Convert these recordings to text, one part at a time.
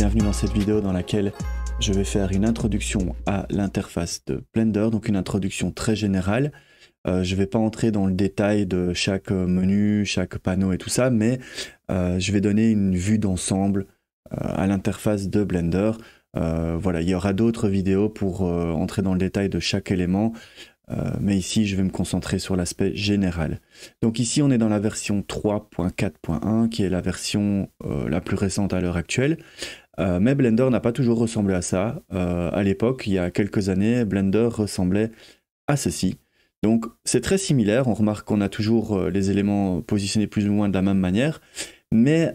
bienvenue dans cette vidéo dans laquelle je vais faire une introduction à l'interface de Blender, donc une introduction très générale. Je ne vais pas entrer dans le détail de chaque menu, chaque panneau et tout ça, mais je vais donner une vue d'ensemble à l'interface de Blender. Voilà, il y aura d'autres vidéos pour entrer dans le détail de chaque élément, mais ici je vais me concentrer sur l'aspect général. Donc ici on est dans la version 3.4.1 qui est la version la plus récente à l'heure actuelle. Mais Blender n'a pas toujours ressemblé à ça. À l'époque, il y a quelques années, Blender ressemblait à ceci. Donc c'est très similaire, on remarque qu'on a toujours les éléments positionnés plus ou moins de la même manière, mais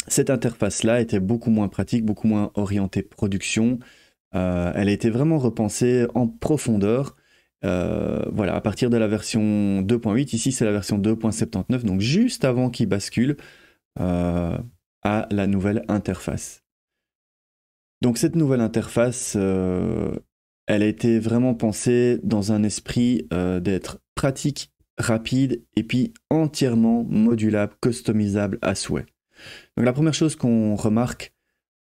cette interface-là était beaucoup moins pratique, beaucoup moins orientée production. Elle a été vraiment repensée en profondeur. Voilà, à partir de la version 2.8, ici c'est la version 2.79, donc juste avant qu'il bascule à la nouvelle interface. Donc cette nouvelle interface, elle a été vraiment pensée dans un esprit d'être pratique, rapide et puis entièrement modulable, customisable à souhait. Donc la première chose qu'on remarque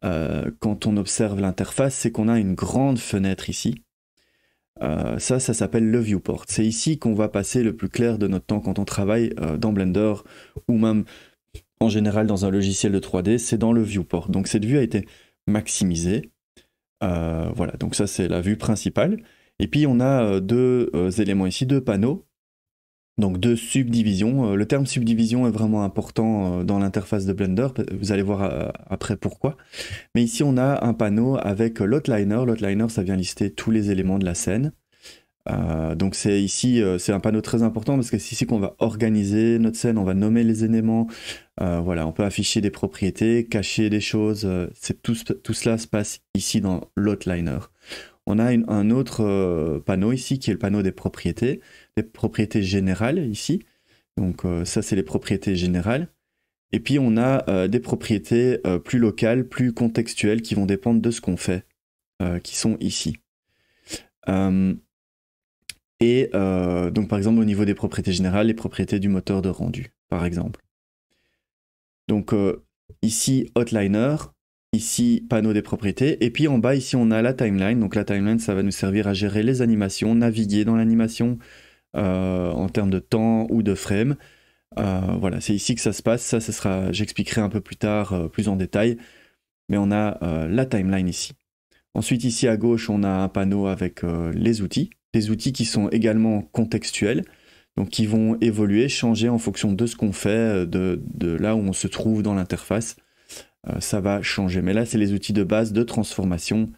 quand on observe l'interface, c'est qu'on a une grande fenêtre ici. Ça s'appelle le viewport. C'est ici qu'on va passer le plus clair de notre temps quand on travaille dans Blender ou même en général dans un logiciel de 3D, c'est dans le viewport. Donc cette vue a été maximisée. Voilà, donc ça c'est la vue principale. Et puis on a deux éléments ici, deux panneaux. Donc deux subdivisions. Le terme subdivision est vraiment important dans l'interface de Blender. Vous allez voir après pourquoi. Mais ici on a un panneau avec l'outliner. L'outliner, ça vient lister tous les éléments de la scène. Donc c'est ici, c'est un panneau très important parce que c'est ici qu'on va organiser notre scène, on va nommer les éléments, voilà, on peut afficher des propriétés, cacher des choses, tout cela se passe ici dans l'outliner. On a un autre panneau ici qui est le panneau des propriétés générales ici, donc ça c'est les propriétés générales, et puis on a des propriétés plus locales, plus contextuelles qui vont dépendre de ce qu'on fait, qui sont ici. Donc par exemple au niveau des propriétés générales, les propriétés du moteur de rendu, par exemple. Donc ici outliner, ici panneau des propriétés, et puis en bas ici on a la timeline. Donc la timeline ça va nous servir à gérer les animations, naviguer dans l'animation en termes de temps ou de frame. Voilà, c'est ici que ça se passe. Ça sera, j'expliquerai un peu plus tard, plus en détail. Mais on a la timeline ici. Ensuite ici à gauche on a un panneau avec les outils. Des outils qui sont également contextuels, donc qui vont évoluer, changer en fonction de ce qu'on fait, de là où on se trouve dans l'interface. Ça va changer. Mais là, c'est les outils de base de transformation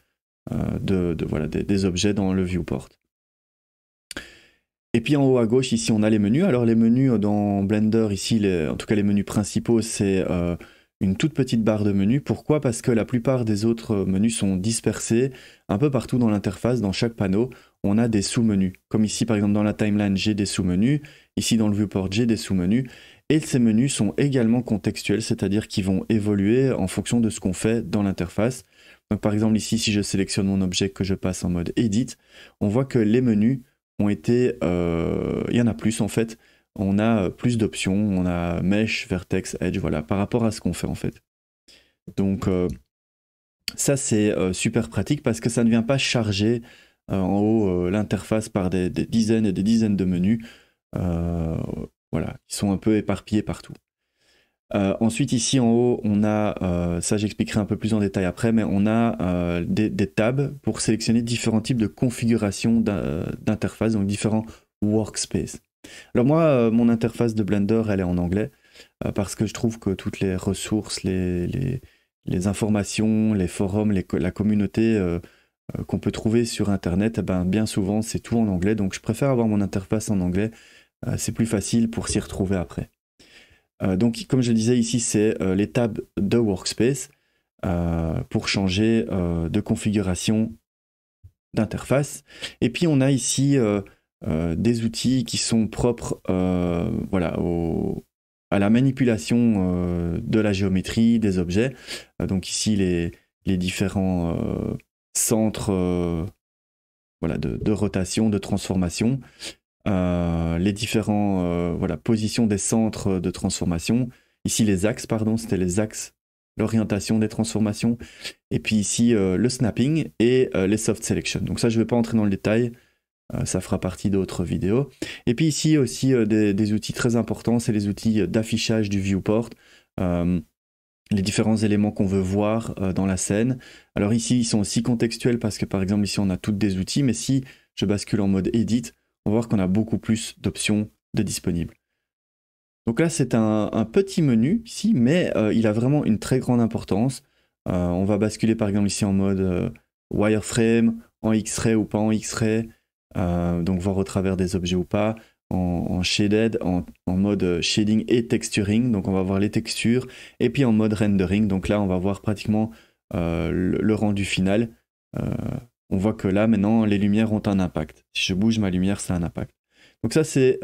voilà, des objets dans le viewport. Et puis en haut à gauche, ici, on a les menus. Alors les menus dans Blender, ici, en tout cas les menus principaux, c'est une toute petite barre de menu. Pourquoi? Parce que la plupart des autres menus sont dispersés un peu partout dans l'interface, dans chaque panneau. On a des sous-menus. Comme ici, par exemple, dans la timeline, j'ai des sous-menus. Ici, dans le viewport, j'ai des sous-menus. Et ces menus sont également contextuels, c'est-à-dire qu'ils vont évoluer en fonction de ce qu'on fait dans l'interface. Donc, par exemple, ici, si je sélectionne mon objet, que je passe en mode Edit, on voit que les menus ont été... il y en a plus, en fait. On a plus d'options. On a Mesh, Vertex, Edge, voilà, par rapport à ce qu'on fait, en fait. Donc, ça, c'est super pratique parce que ça ne vient pas charger en haut l'interface par des dizaines et des dizaines de menus, voilà, qui sont un peu éparpillés partout. Ensuite ici en haut on a, ça j'expliquerai un peu plus en détail après, mais on a des tabs pour sélectionner différents types de configurations d'interface, donc différents workspaces. Alors moi mon interface de Blender elle est en anglais, parce que je trouve que toutes les ressources, les informations, les forums, la communauté qu'on peut trouver sur internet, eh ben, bien souvent c'est tout en anglais, donc je préfère avoir mon interface en anglais, c'est plus facile pour s'y retrouver après. Donc comme je le disais ici, c'est les tabs de workspace pour changer de configuration d'interface. Et puis on a ici des outils qui sont propres voilà, à la manipulation de la géométrie des objets. Donc ici les différents centres voilà, de rotation, de transformation, les différents voilà, positions des centres de transformation. Ici les axes, pardon, c'était les axes l'orientation des transformations. Et puis ici, le snapping et les soft selection. Donc ça, je ne vais pas entrer dans le détail. Ça fera partie d'autres vidéos. Et puis ici aussi, des outils très importants, c'est les outils d'affichage du viewport. Les différents éléments qu'on veut voir dans la scène. Alors ici, ils sont aussi contextuels parce que par exemple, ici, on a toutes des outils. Mais si je bascule en mode Edit, on va voir qu'on a beaucoup plus d'options de disponibles. Donc là, c'est un petit menu ici, mais il a vraiment une très grande importance. On va basculer par exemple ici en mode wireframe, en X-ray ou pas en X-ray. Donc voir au travers des objets ou pas. En shaded, en mode shading et texturing, donc on va voir les textures, et puis en mode rendering, donc là on va voir pratiquement le rendu final. On voit que là maintenant les lumières ont un impact. Si je bouge ma lumière, ça a un impact. Donc ça c'est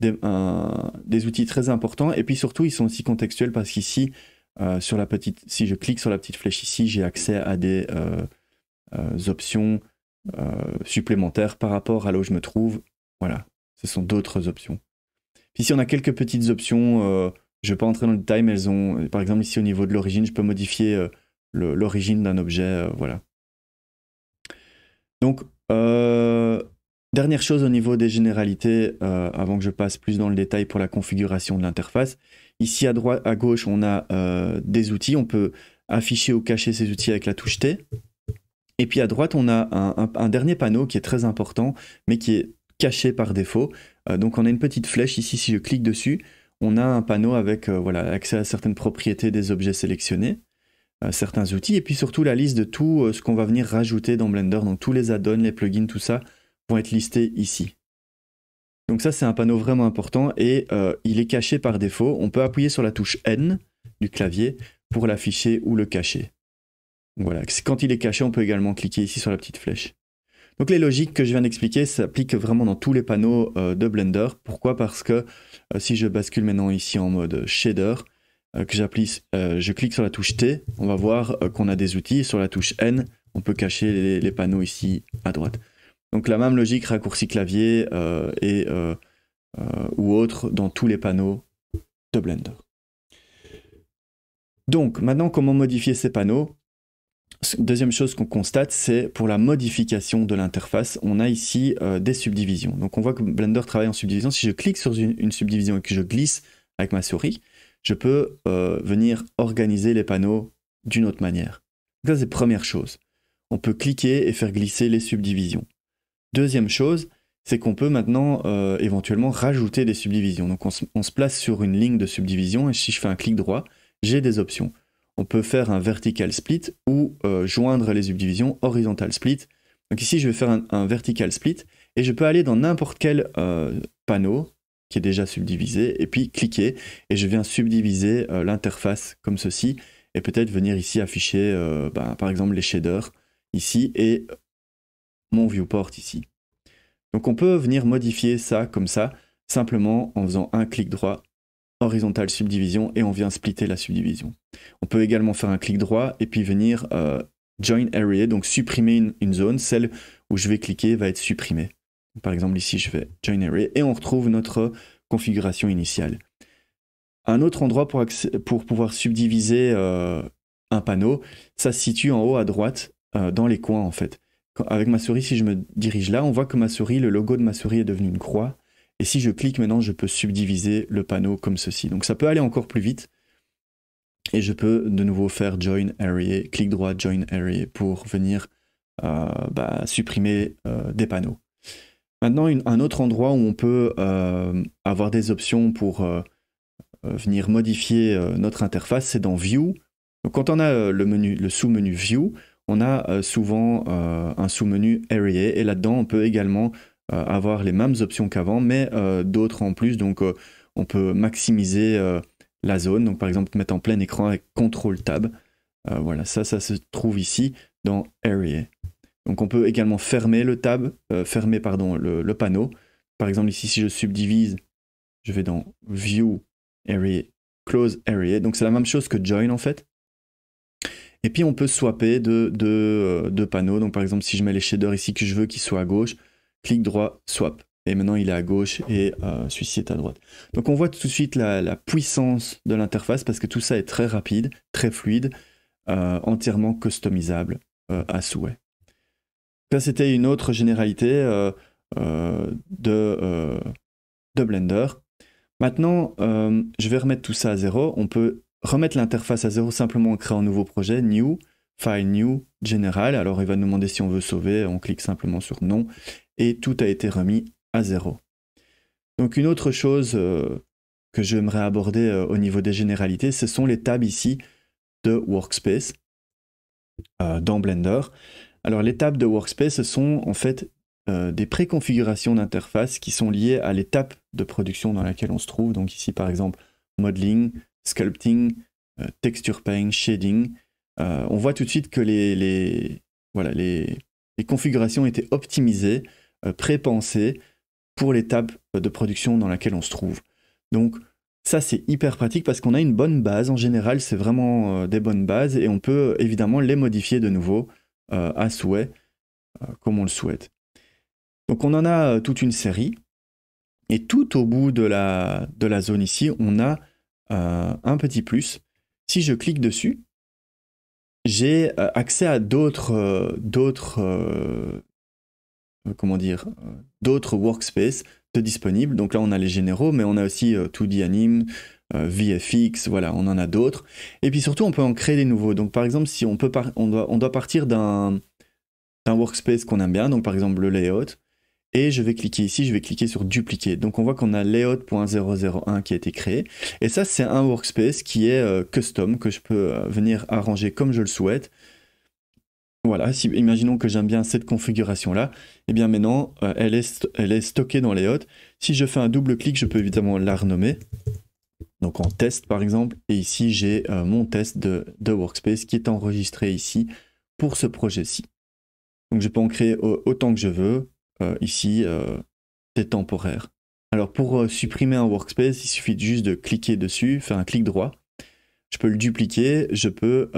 des outils très importants, et puis surtout ils sont aussi contextuels parce qu'ici, si je clique sur la petite flèche ici, j'ai accès à des options supplémentaires par rapport à là où je me trouve. Voilà. Ce sont d'autres options. Puis ici, on a quelques petites options. Je ne vais pas entrer dans le détail, mais elles ont, par exemple, ici au niveau de l'origine, je peux modifier l'origine d'un objet. Voilà. Donc, dernière chose au niveau des généralités, avant que je passe plus dans le détail pour la configuration de l'interface. Ici, à gauche, on a des outils. On peut afficher ou cacher ces outils avec la touche T. Et puis à droite, on a un dernier panneau qui est très important, mais qui est caché par défaut. Donc on a une petite flèche ici, si je clique dessus, on a un panneau avec voilà, accès à certaines propriétés des objets sélectionnés, certains outils, et puis surtout la liste de tout ce qu'on va venir rajouter dans Blender. Donc tous les add-ons, les plugins, tout ça vont être listés ici. Donc ça c'est un panneau vraiment important et il est caché par défaut. On peut appuyer sur la touche N du clavier pour l'afficher ou le cacher. Voilà, quand il est caché, on peut également cliquer ici sur la petite flèche. Donc les logiques que je viens d'expliquer s'appliquent vraiment dans tous les panneaux de Blender. Pourquoi? Parce que si je bascule maintenant ici en mode shader, je clique sur la touche T, on va voir qu'on a des outils. Sur la touche N, on peut cacher les panneaux ici à droite. Donc la même logique raccourci clavier ou autre dans tous les panneaux de Blender. Donc maintenant, comment modifier ces panneaux? Deuxième chose qu'on constate, c'est pour la modification de l'interface, on a ici des subdivisions. Donc on voit que Blender travaille en subdivision. Si je clique sur une subdivision et que je glisse avec ma souris, je peux venir organiser les panneaux d'une autre manière. Donc ça, c'est la première chose. On peut cliquer et faire glisser les subdivisions. Deuxième chose, c'est qu'on peut maintenant éventuellement rajouter des subdivisions. Donc on se place sur une ligne de subdivision et si je fais un clic droit, j'ai des options. On peut faire un vertical split ou joindre les subdivisions horizontal split. Donc ici, je vais faire un vertical split et je peux aller dans n'importe quel panneau qui est déjà subdivisé et puis cliquer et je viens subdiviser l'interface comme ceci et peut-être venir ici afficher par exemple les shaders ici et mon viewport ici. Donc on peut venir modifier ça comme ça simplement en faisant un clic droit horizontal subdivision et on vient splitter la subdivision. On peut également faire un clic droit et puis venir join area, donc supprimer une zone, celle où je vais cliquer va être supprimée. Par exemple ici je fais join area et on retrouve notre configuration initiale. Un autre endroit pour pouvoir subdiviser un panneau, ça se situe en haut à droite dans les coins en fait. Avec ma souris, si je me dirige là, on voit que ma souris, le logo de ma souris est devenu une croix. Et si je clique maintenant, je peux subdiviser le panneau comme ceci. Donc ça peut aller encore plus vite. Et je peux de nouveau faire Join Area, clic droit, Join Area pour venir supprimer des panneaux. Maintenant, un autre endroit où on peut avoir des options pour venir modifier notre interface, c'est dans View. Donc quand on a le sous-menu View, on a souvent un sous-menu Area. Et là-dedans, on peut également avoir les mêmes options qu'avant, mais d'autres en plus. Donc on peut maximiser la zone, donc par exemple mettre en plein écran avec CTRL Tab. Voilà, ça se trouve ici dans Area. Donc on peut également fermer le panneau. Par exemple ici, si je subdivise, je vais dans View, Area, Close Area. Donc c'est la même chose que Join en fait. Et puis on peut swapper de panneaux. Donc par exemple, si je mets les shaders ici que je veux qu'ils soient à gauche, clic droit, swap. et maintenant il est à gauche et celui-ci est à droite. Donc on voit tout de suite la puissance de l'interface parce que tout ça est très rapide, très fluide, entièrement customisable à souhait. Ça c'était une autre généralité de Blender. Maintenant, je vais remettre tout ça à zéro. On peut remettre l'interface à zéro simplement en créant un nouveau projet, New, File New, General. Alors il va nous demander si on veut sauver, on clique simplement sur Non, et tout a été remis à zéro. Donc une autre chose que j'aimerais aborder au niveau des généralités, ce sont les tabs ici de Workspace dans Blender. Alors les tabs de Workspace, ce sont en fait des préconfigurations d'interface qui sont liées à l'étape de production dans laquelle on se trouve. Donc ici par exemple Modeling, Sculpting, Texture Paint, Shading. On voit tout de suite que les configurations étaient optimisées, pré-pensées pour l'étape de production dans laquelle on se trouve. Donc ça c'est hyper pratique parce qu'on a une bonne base. En général c'est vraiment des bonnes bases et on peut évidemment les modifier de nouveau à souhait, comme on le souhaite. Donc on en a toute une série, et tout au bout de la zone ici, on a un petit plus. Si je clique dessus, j'ai accès à d'autres workspaces disponibles. Donc là on a les généraux, mais on a aussi 2D Anim, VFX, voilà, on en a d'autres. Et puis surtout on peut en créer des nouveaux. Donc par exemple si on doit partir d'un workspace qu'on aime bien, donc par exemple le layout, et je vais cliquer ici, je vais cliquer sur dupliquer. Donc on voit qu'on a layout.001 qui a été créé. Et ça c'est un workspace qui est custom, que je peux venir arranger comme je le souhaite. Voilà, imaginons que j'aime bien cette configuration-là. Et bien maintenant, elle est stockée dans layout. Si je fais un double clic, je peux évidemment la renommer. Donc en test par exemple. Et ici j'ai mon test de workspace qui est enregistré ici pour ce projet-ci. Donc je peux en créer autant que je veux. Ici, c'est temporaire. Alors pour supprimer un workspace, il suffit juste de cliquer dessus, faire un clic droit. Je peux le dupliquer, je peux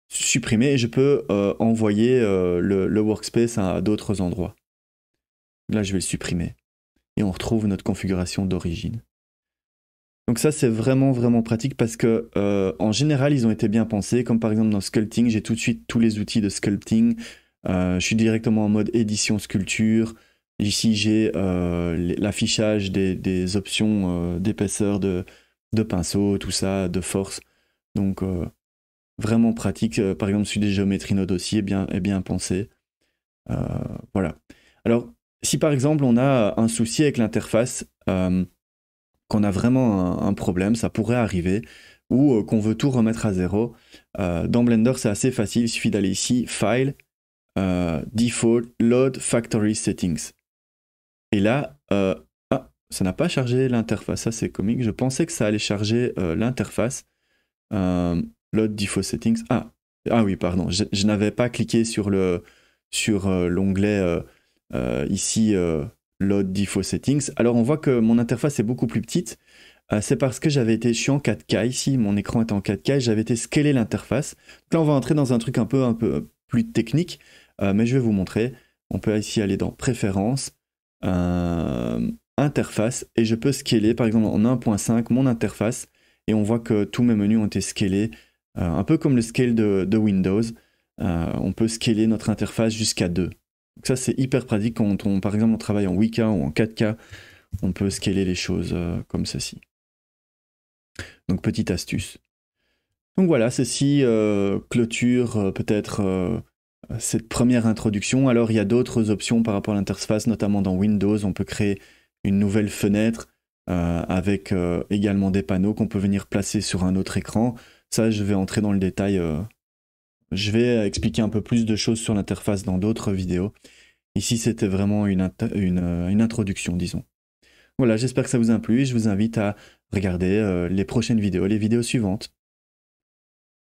supprimer et je peux envoyer le workspace à d'autres endroits. Là, je vais le supprimer. Et on retrouve notre configuration d'origine. Donc ça, c'est vraiment, vraiment pratique parce que en général, ils ont été bien pensés. Comme par exemple dans Sculpting, j'ai tout de suite tous les outils de Sculpting. Je suis directement en mode édition sculpture. Ici, j'ai l'affichage des options d'épaisseur de pinceau, tout ça, de force. Donc, vraiment pratique. Par exemple, celui des géométries node aussi est bien pensé. Voilà. Alors, si par exemple, on a un souci avec l'interface, qu'on a vraiment un problème, ça pourrait arriver, ou qu'on veut tout remettre à zéro, dans Blender, c'est assez facile. Il suffit d'aller ici, File, Default, Load, Factory Settings. Et là, ça n'a pas chargé l'interface, ça c'est comique. Je pensais que ça allait charger l'interface. Load, Default Settings. Ah oui, pardon, je n'avais pas cliqué sur l'onglet ici, Load, Default Settings. Alors on voit que mon interface est beaucoup plus petite. C'est parce que je suis en 4K ici, mon écran est en 4K, et j'avais été scaler l'interface. Donc là on va entrer dans un truc un peu plus technique. Mais je vais vous montrer. On peut ici aller dans Préférences, Interface, et je peux scaler par exemple en 1.5 mon interface, et on voit que tous mes menus ont été scalés, un peu comme le scale de Windows. On peut scaler notre interface jusqu'à 2. Donc ça c'est hyper pratique quand par exemple on travaille en 8K ou en 4K, on peut scaler les choses comme ceci. Donc petite astuce. Donc voilà, ceci clôture peut-être cette première introduction. Alors il y a d'autres options par rapport à l'interface, notamment dans Windows, on peut créer une nouvelle fenêtre avec également des panneaux qu'on peut venir placer sur un autre écran. Ça, je vais entrer dans le détail. Je vais expliquer un peu plus de choses sur l'interface dans d'autres vidéos. Ici, c'était vraiment une introduction, disons. Voilà, j'espère que ça vous a plu et je vous invite à regarder les prochaines vidéos, les vidéos suivantes.